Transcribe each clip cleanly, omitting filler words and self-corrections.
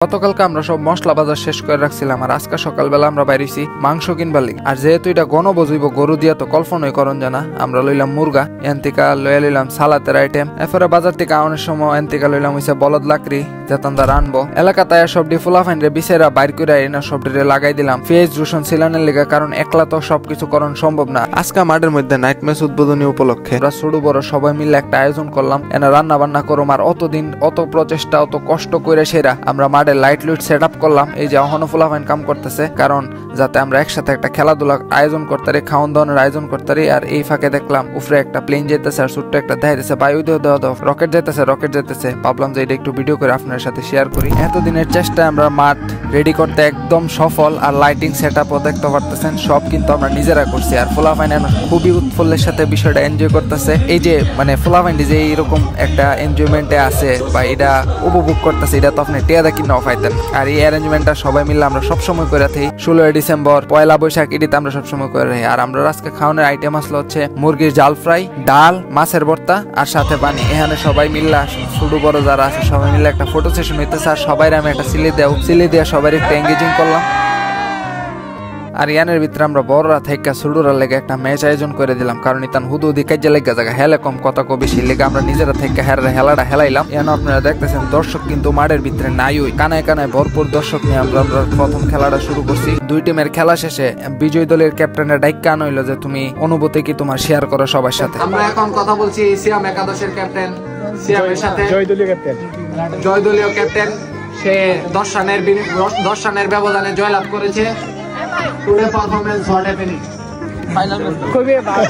গতকালকে আমরা সব মশলা বাজার শেষ করে রাখছিলাম আর আজকে সকালবেলা আমরা বাইরেছি মাংস কিনবার লাগি। আর যেহেতু এটা গণভোজ হইব গরু দিয়া তো কল্পনাই করন জানা, আমরা লইলাম মুরগা, এনতিকা লইয়া লইলাম সালাতের আইটেম। এরপরে বাজার থেকে আনার সময় এনতিকা লইলাম হইছে বলদ লাকড়ি যেতাম দা রানবো। এলাকাতে সবডি ফুলাফাইন রে বিছেরা বাইর করে এনে সবডি লাগাই দিলাম পেঁয়াজ রসুন সিলানের লেগে, কারণ একলা তো সবকিছু করণ সম্ভব না। আজকে মাঠের মধ্যে নাইট ম্যাচ উদ্বোধনী উপলক্ষে আমরা ছোট বড় সবাই মিলে একটা আয়োজন করলাম, এনে রান্না বান্না করম। আর অতদিন অত প্রচেষ্টা অত কষ্ট করে সেরা আমরা লাইট লুইট সেট আপ করলাম। এই যে অহনো ফুলাফাইন কাম করতেছে, কারণ যাতে আমরা একসাথে একটা খেলাধুলা আয়োজন করতে পারি, খাওয়ান দাওয়ানোর আয়োজন করতে পারি। আর এই ফাঁকে দেখলাম উপরে একটা প্লেন যেতেছে আর ছোট্ট একটা দেখাইতেছে বায়ু দেওয়া রকেট যেতেছে। ভাবলাম যে এটা একটু ভিডিও করে আপনার সাথে শেয়ার করি। এতদিনের চেষ্টায় আমরা মাঠ রেডি করতে একদম সফল। আর লাইটিং সেট আপও দেখতে পারতেছেন সব কিন্তু আমরা নিজেরা করছি। আর ফুলাফাইন খুবই উৎফুল্লের সাথে বিষয়টা এনজয় করতেছে। এই যে মানে যে এইরকম একটা এনজয়মেন্টে আছে বা এটা উপভোগ করতেছে, এটা তো আপনি টিয়া কিনা পাইতেন। আর এই অ্যারেঞ্জমেন্টটা সবাই মিলে আমরা সবসময় করে থাকি। 16 ডিসেম্বর, পয়লা বৈশাখ এটিতে আমরা সবসময় করে রাখি। আর আমরা আজকে খাওয়ানোর আইটেম আসলো হচ্ছে মুরগির জাল ফ্রাই, ডাল, মাছের ভর্তা আর সাথে পানি। এখানে সবাই মিল্লা ছোট বড় যারা আছে সবাই মিলে একটা ফটো সেশন হইতেছে। আর সবাই আমি একটা সিলি দেওয়া সবাই একটু এঙ্গেজিং করলাম। আর ইয়ানের ভিতরে আমরা বড়রা থেকে ছোটরা লেগে একটা ম্যাচ আয়োজন করে দিলাম, কারণ ইতান হুদুদি কাজে লেগে জায়গা হেলে কম কথা কবি সেই লেগে আমরা নিজেরা থেকে হেলাটা হেলাইলাম। এন আপনারা দেখতেছেন দর্শক কিন্তু মাঠের ভিতরে নাই, ওই কানায় ভরপুর দর্শক নিয়ে আমরা প্রথম খেলাটা শুরু করছি। দুই টিমের খেলা শেষে বিজয় দলের ক্যাপ্টেনের ডাইক্কা আনইলো যে তুমি অনুভূতি কি তোমার শেয়ার করো সবার সাথে। আমরা এখন কথা বলছি সিয়াম একাদশের ক্যাপ্টেন সিয়ামের সাথে। জয়দলীয় ক্যাপ্টেন সে 10 রানের ব্যবধানে জয়লাভ করেছে। Today performance hot happening final খুবই ভালো।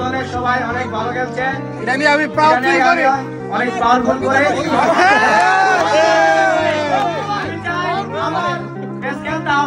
দলের সবাই অনেক ভালো খেলছে, এটা নিয়ে আমি প্রাউড ফিল করি। অনেক পাওয়ারফুল করে আমার বেস্ট খেলতাম।